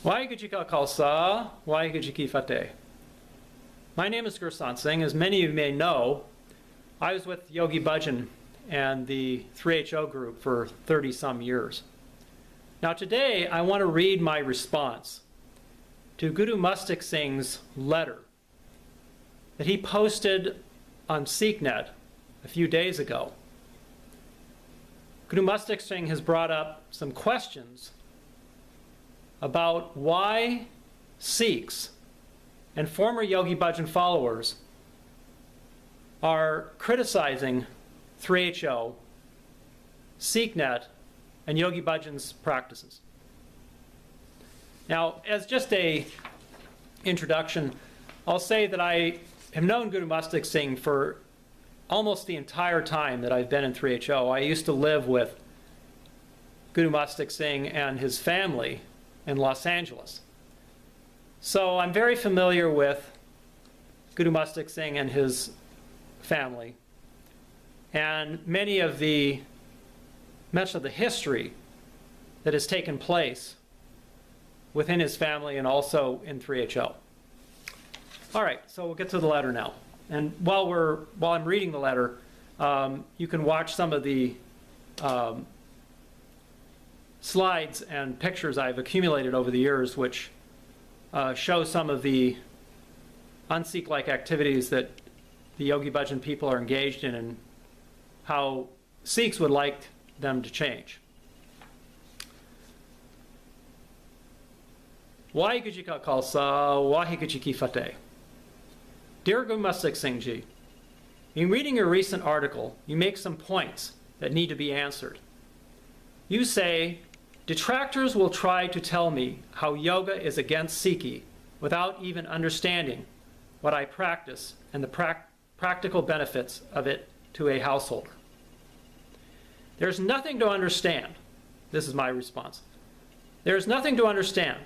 Waheguru Ji Ka Khalsa, Waheguru Ji Ki Fateh. My name is Gursant Singh. As many of you may know, I was with Yogi Bhajan and the 3HO group for 30-some years. Now today, I want to read my response to Gurumustuk Singh's letter that he posted on SikhNet a few days ago. Gurumustuk Singh has brought up some questions about why Sikhs and former Yogi Bhajan followers are criticizing 3HO, SikhNet, and Yogi Bhajan's practices. Now, as just a introduction, I'll say that I have known Gurumustuk Singh for almost the entire time that I've been in 3HO. I used to live with Gurumustuk Singh and his family in Los Angeles. So I'm very familiar with Gurumustuk Singh and his family, and much of the history that has taken place within his family and also in 3HO. All right, so we'll get to the letter now. And while I'm reading the letter, you can watch some of the slides and pictures I've accumulated over the years which show some of the un-Sikh-like activities that the Yogi Bhajan people are engaged in and how Sikhs would like them to change. Waheguru Ji Ka Khalsa, Waheguru Ji Ki Fateh. Dear Gurumustuk Singh Ji, in reading your recent article, you make some points that need to be answered. You say, detractors will try to tell me how yoga is against Sikhi without even understanding what I practice and the practical benefits of it to a householder. There's nothing to understand. This is my response. There's nothing to understand.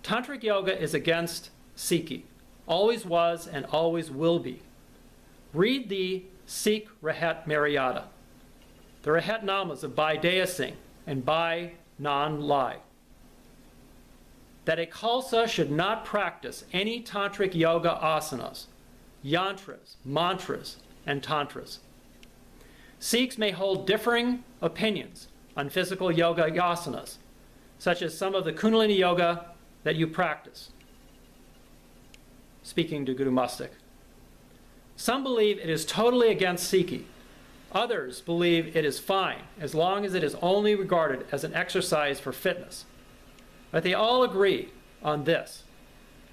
Tantric yoga is against Sikhi, always was and always will be. Read the Sikh Rehat Maryada, the Rehat Namas of Bhai Daya Singh and Bhai Nan Lai. That a Khalsa should not practice any tantric yoga asanas, yantras, mantras, and tantras. Sikhs may hold differing opinions on physical yoga asanas, such as some of the kundalini yoga that you practice. Speaking to Gurumustuk. Some believe it is totally against Sikhi. Others believe it is fine as long as it is only regarded as an exercise for fitness. But they all agree on this.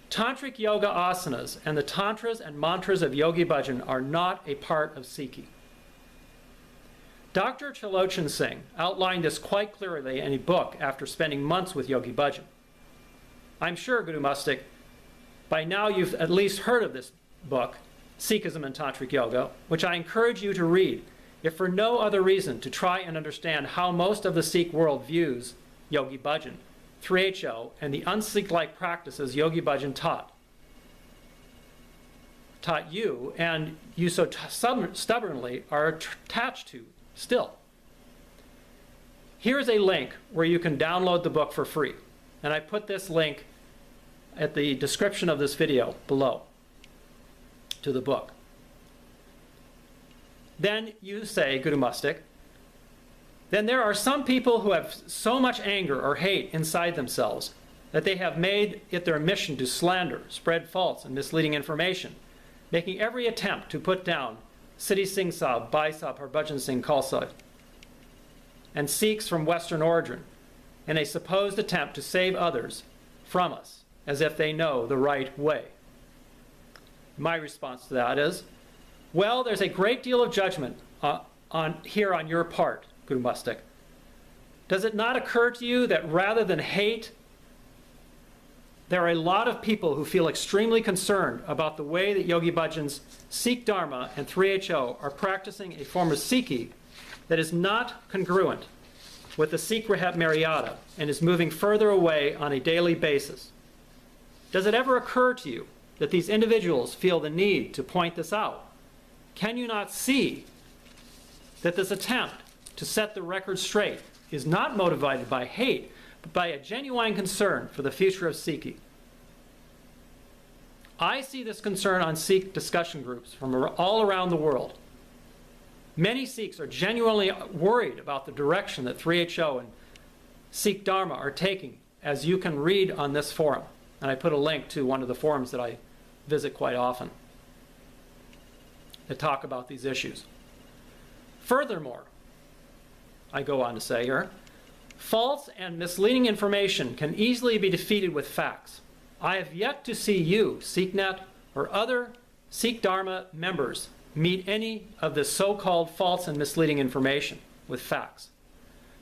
Tantric yoga asanas and the tantras and mantras of Yogi Bhajan are not a part of Sikhi. Dr. Gursant Singh outlined this quite clearly in a book after spending months with Yogi Bhajan. I'm sure, Gurumustuk, by now you've at least heard of this book, Sikhism and Tantric Yoga, which I encourage you to read, if for no other reason to try and understand how most of the Sikh world views Yogi Bhajan, 3HO, and the un-Sikh-like practices Yogi Bhajan taught you, and you so stubbornly are attached to still. Here is a link where you can download the book for free, and I put this link at the description of this video below to the book. Then you say, Gurumustuk, then there are some people who have so much anger or hate inside themselves that they have made it their mission to slander, spread false and misleading information, making every attempt to put down Siddhi Singh Sahib, Bhai Sahib, Harbhajan Singh Khalsa, and Sikhs from Western origin in a supposed attempt to save others from us, as if they know the right way. My response to that is, well, there's a great deal of judgment on your part, Gurumustuk. Does it not occur to you that rather than hate, there are a lot of people who feel extremely concerned about the way that Yogi Bhajan's Sikh Dharma and 3HO are practicing a form of Sikhi that is not congruent with the Sikh Rehat Maryada and is moving further away on a daily basis? Does it ever occur to you that these individuals feel the need to point this out? Can you not see that this attempt to set the record straight is not motivated by hate, but by a genuine concern for the future of Sikhi? I see this concern on Sikh discussion groups from all around the world. Many Sikhs are genuinely worried about the direction that 3HO and Sikh Dharma are taking, as you can read on this forum. And I put a link to one of the forums that I visit quite often that talk about these issues. Furthermore, I go on to say here, false and misleading information can easily be defeated with facts. I have yet to see you, SikhNet, or other Sikh Dharma members meet any of this so-called false and misleading information with facts.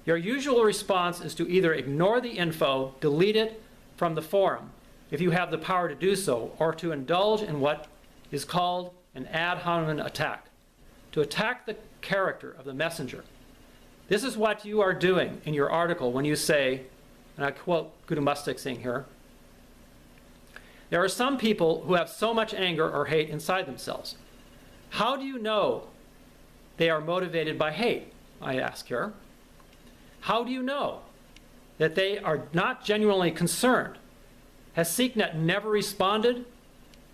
Your usual response is to either ignore the info, delete it from the forum, if you have the power to do so, or to indulge in what is called an ad hominem attack, to attack the character of the messenger. This is what you are doing in your article when you say, and I quote Gurumustuk Singh here, there are some people who have so much anger or hate inside themselves. How do you know they are motivated by hate? I ask here. How do you know that they are not genuinely concerned? Has SikhNet never responded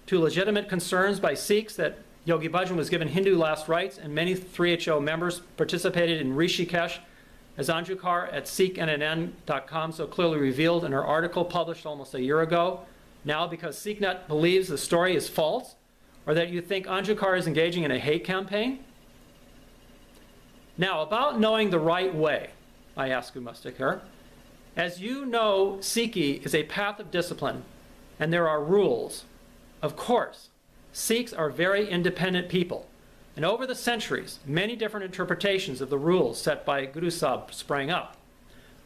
to legitimate concerns by Sikhs that Yogi Bhajan was given Hindu last rites and many 3HO members participated in Rishikesh as Anju Kaur at SikhNet's.com so clearly revealed in her article published almost a year ago, now because SikhNet believes the story is false, or that you think Anju Kaur is engaging in a hate campaign? Now, about knowing the right way, I ask Gurumustuk here. As you know, Sikhi is a path of discipline, and there are rules. Of course, Sikhs are very independent people, and over the centuries, many different interpretations of the rules set by Guru Sahib sprang up.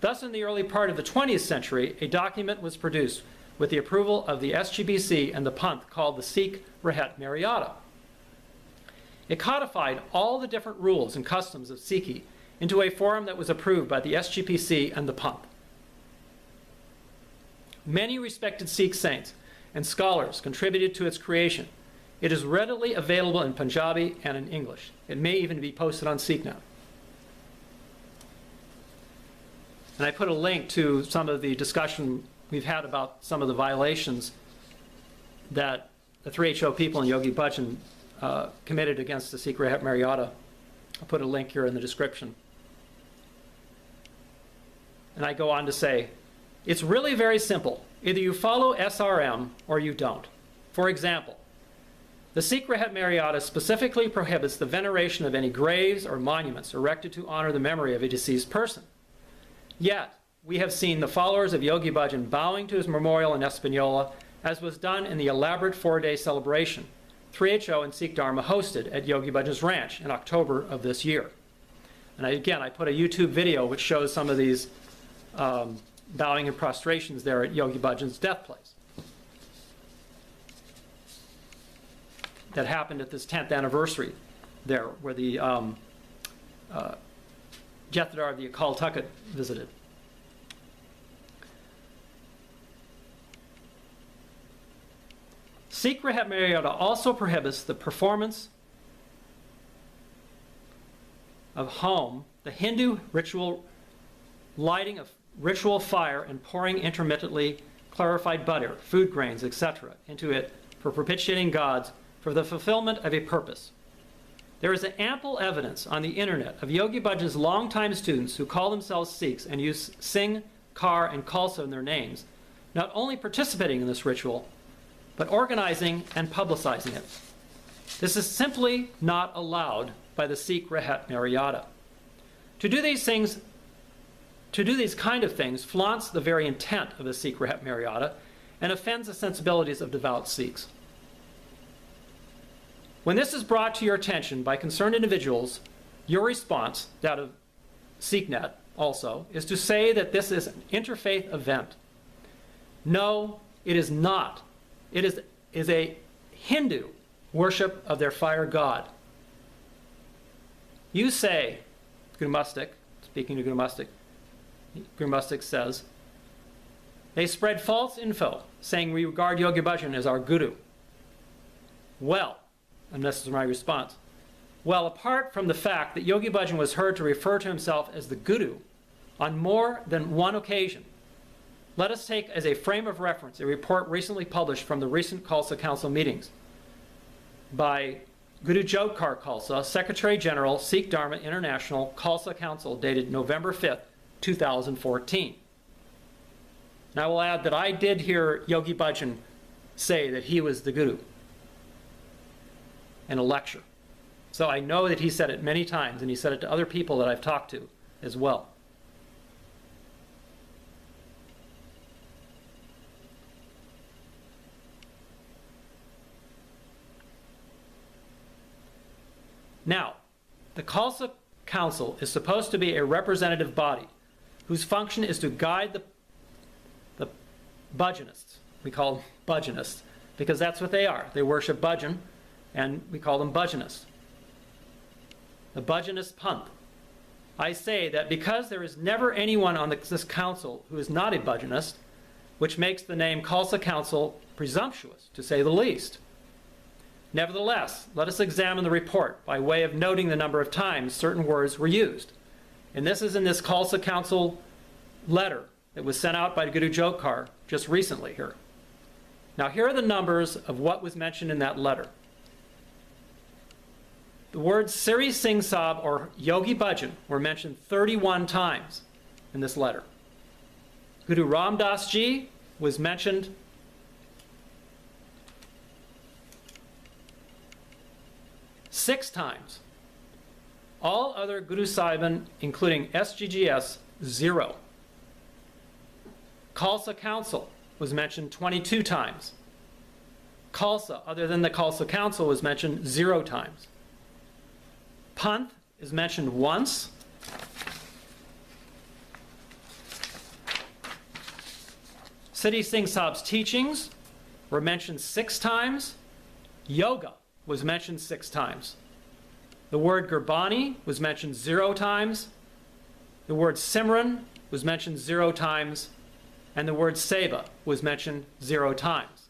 Thus, in the early part of the 20th century, a document was produced with the approval of the SGBC and the Panth called the Sikh Rehat Maryada. It codified all the different rules and customs of Sikhi into a form that was approved by the SGPC and the Panth. Many respected Sikh saints and scholars contributed to its creation. It is readily available in Punjabi and in English. It may even be posted on SikhNet. And I put a link to some of the discussion we've had about some of the violations that the 3HO people and Yogi Bhajan committed against the Sikh Rehat Maryada. I'll put a link here in the description. And I go on to say, it's really very simple. Either you follow SRM or you don't. For example, the Sikh Rehat Maryada specifically prohibits the veneration of any graves or monuments erected to honor the memory of a deceased person. Yet, we have seen the followers of Yogi Bhajan bowing to his memorial in Espanola, as was done in the elaborate 4-day celebration 3HO and Sikh Dharma hosted at Yogi Bhajan's ranch in October of this year. And I put a YouTube video which shows some of these bowing and prostrations there at Yogi Bhajan's death place that happened at this 10th anniversary there, where the Jethedar of the Akal Takht visited. Sikh Rehat Maryada also prohibits the performance of home, the Hindu ritual lighting of ritual fire and pouring intermittently clarified butter, food grains, etc. into it for propitiating gods for the fulfillment of a purpose. There is ample evidence on the internet of Yogi Bhajan's longtime students who call themselves Sikhs and use Singh, Kaur, and Khalsa in their names, not only participating in this ritual, but organizing and publicizing it. This is simply not allowed by the Sikh Rehat Maryada. To do these kind of things flaunts the very intent of the Sikh Rehat Maryada and offends the sensibilities of devout Sikhs. When this is brought to your attention by concerned individuals, your response, that of SikhNet also, is to say that this is an interfaith event. No, it is not. It is a Hindu worship of their fire god. You say, Gurumustuk, speaking to Gurumustuk, Gurumustuk says, they spread false info saying we regard Yogi Bhajan as our guru. Well, and this is my response, well, apart from the fact that Yogi Bhajan was heard to refer to himself as the guru on more than one occasion, let us take as a frame of reference a report recently published from the recent Khalsa Council meetings by Guru Jodhkar Khalsa, Secretary General, Sikh Dharma International Khalsa Council, dated November 5th, 2014. And I will add that I did hear Yogi Bhajan say that he was the guru in a lecture. So I know that he said it many times, and he said it to other people that I've talked to as well. Now, the Khalsa Council is supposed to be a representative body whose function is to guide the Bhajanists. We call them Bhajanists because that's what they are. They worship Bhajan, and we call them Bhajanists. The Bhajanist Panth. I say that because there is never anyone on this council who is not a Bhajanist, which makes the name Khalsa Council presumptuous, to say the least. Nevertheless, let us examine the report by way of noting the number of times certain words were used. And this is in this Khalsa Council letter that was sent out by Guru Jodhkar just recently here. Now here are the numbers of what was mentioned in that letter. The words Sri Singh Sahib or Yogi Bhajan were mentioned 31 times in this letter. Guru Ram Das Ji was mentioned 6 times. All other Guru Sahiban, including SGGS, 0. Khalsa Council was mentioned 22 times. Khalsa, other than the Khalsa Council, was mentioned 0 times. Panth is mentioned once. Sri Singh Sahib's teachings were mentioned 6 times. Yoga was mentioned 6 times. The word Gurbani was mentioned 0 times. The word Simran was mentioned 0 times. And the word Seva was mentioned 0 times.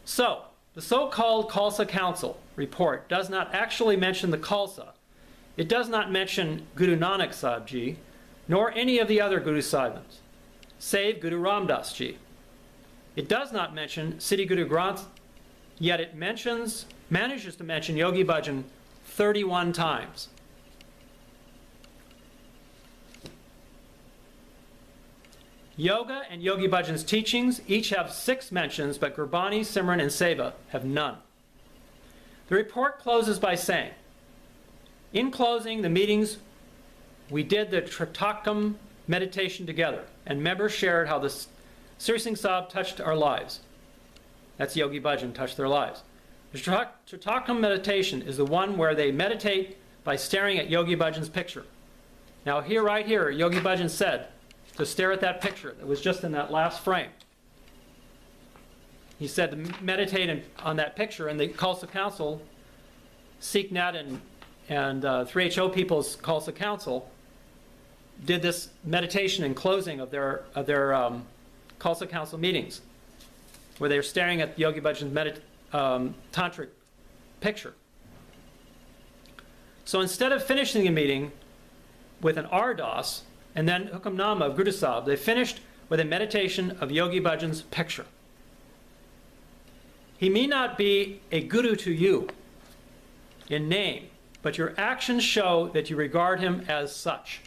So, the so-called Khalsa Council report does not actually mention the Khalsa. It does not mention Guru Nanak Sahib Ji, nor any of the other Guru Sahibans, save Guru Ram Das Ji. It does not mention Siddhi Guru Granth, yet it manages to mention Yogi Bhajan 31 times. Yoga and Yogi Bhajan's teachings each have 6 mentions, but Gurbani, Simran, and Seva have none. The report closes by saying, in closing the meetings, we did the Tritakam meditation together, and members shared how the Sri Singh Sahib touched our lives. That's Yogi Bhajan, touched their lives. The Tritakam meditation is the one where they meditate by staring at Yogi Bhajan's picture. Now here, right here, Yogi Bhajan said to stare at that picture that was just in that last frame. He said to meditate on that picture, and the Khalsa Council, SikhNet and 3HO People's Khalsa Council did this meditation in closing of their Khalsa Council meetings, where they were staring at Yogi Bhajan's tantric picture. So instead of finishing the meeting with an Ardas and then Hukamnama of Guru Sahib, they finished with a meditation of Yogi Bhajan's picture. He may not be a guru to you in name, but your actions show that you regard him as such.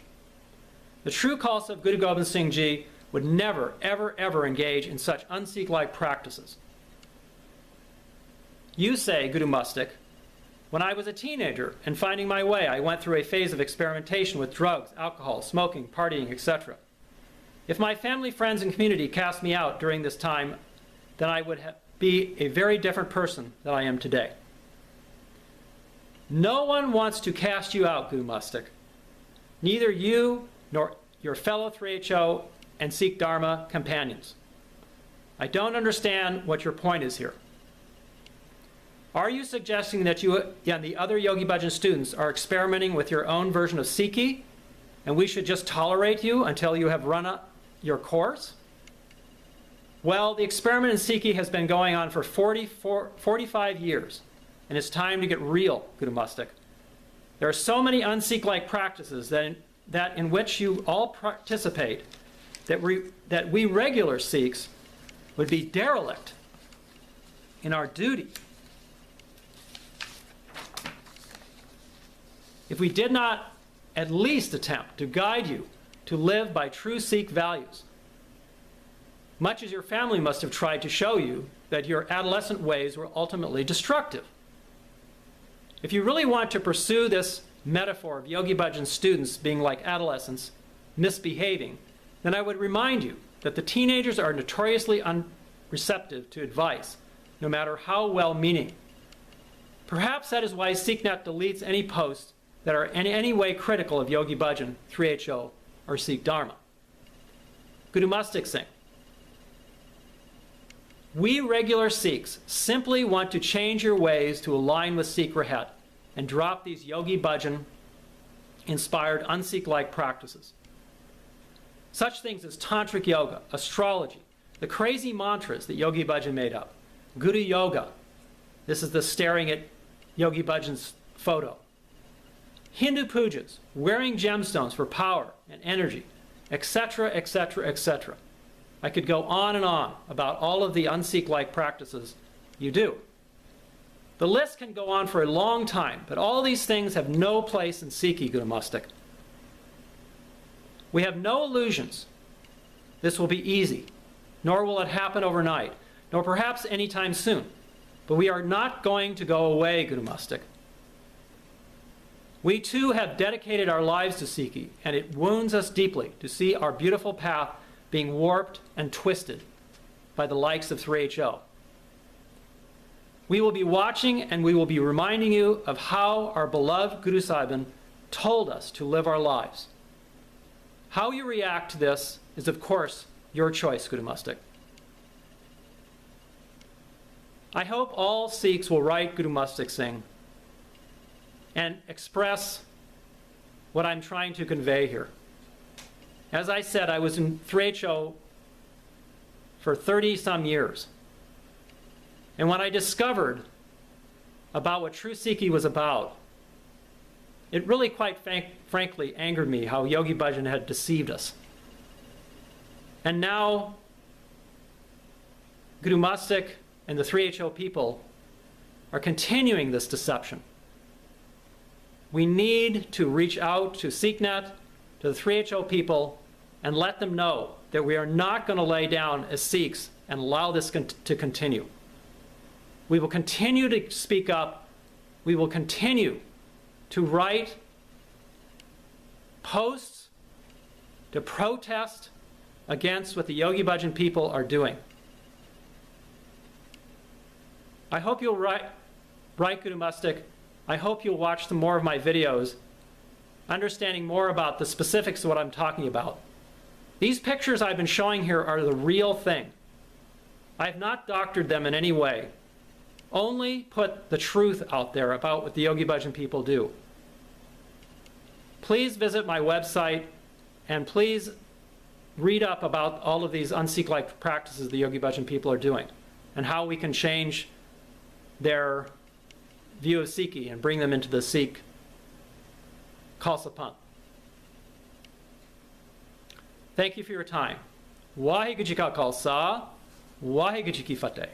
The true Khalsa of Guru Gobind Singh Ji would never, ever, ever engage in such un-Sikh-like practices. You say, Gurumustuk, when I was a teenager and finding my way, I went through a phase of experimentation with drugs, alcohol, smoking, partying, etc. If my family, friends, and community cast me out during this time, then I would be a very different person than I am today. No one wants to cast you out, Gurumustuk. Neither you nor your fellow 3HO and Sikh Dharma companions. I don't understand what your point is here. Are you suggesting that you and the other Yogi Bhajan students are experimenting with your own version of Sikhi, and we should just tolerate you until you have run your course? Well, the experiment in Sikhi has been going on for 45 years, and it's time to get real, Gurumustuk. There are so many un-Sikh-like practices that in which you all participate that we regular Sikhs would be derelict in our duty if we did not at least attempt to guide you to live by true Sikh values, much as your family must have tried to show you that your adolescent ways were ultimately destructive. If you really want to pursue this metaphor of Yogi Bhajan students being like adolescents, misbehaving, then I would remind you that the teenagers are notoriously unreceptive to advice, no matter how well-meaning. Perhaps that is why SikhNet deletes any posts that are in any way critical of Yogi Bhajan, 3HO, or Sikh Dharma. Gurumustuk Singh. We regular Sikhs simply want to change your ways to align with Sikh Rehat and drop these Yogi Bhajan inspired un-Sikh-like practices. Such things as tantric yoga, astrology, the crazy mantras that Yogi Bhajan made up, Guru Yoga, this is the staring at Yogi Bhajan's photo, Hindu pujas, wearing gemstones for power and energy, etc., etc., etc. I could go on and on about all of the un-Sikh-like practices you do. The list can go on for a long time, but all these things have no place in Sikhi, Gurumustuk. We have no illusions. This will be easy, nor will it happen overnight, nor perhaps anytime soon. But we are not going to go away, Gurumustuk. We too have dedicated our lives to Sikhi, and it wounds us deeply to see our beautiful path being warped and twisted by the likes of 3HO. We will be watching, and we will be reminding you of how our beloved Guru Sahib told us to live our lives. How you react to this is, of course, your choice, Gurumustuk. I hope all Sikhs will write Gurumustuk Singh and express what I'm trying to convey here. As I said, I was in 3HO for 30-some years. And when I discovered about what true Sikhi was about, it really quite frankly angered me how Yogi Bhajan had deceived us. And now Gurumustuk and the 3HO people are continuing this deception. We need to reach out to SikhNet, to the 3HO people, and let them know that we are not going to lay down as Sikhs and allow this to continue. We will continue to speak up. We will continue to write posts to protest against what the Yogi Bhajan people are doing. I hope you'll write Gurumustuk. I hope you'll watch some more of my videos, understanding more about the specifics of what I'm talking about. These pictures I've been showing here are the real thing. I have not doctored them in any way. Only put the truth out there about what the Yogi Bhajan people do. Please visit my website and please read up about all of these un-Sikh-like practices the Yogi Bhajan people are doing and how we can change their view of Sikhi and bring them into the Sikh Khalsa Panth. Thank you for your time. Waheguru Ji Ka Khalsa, Waheguru Ji Ki Fateh.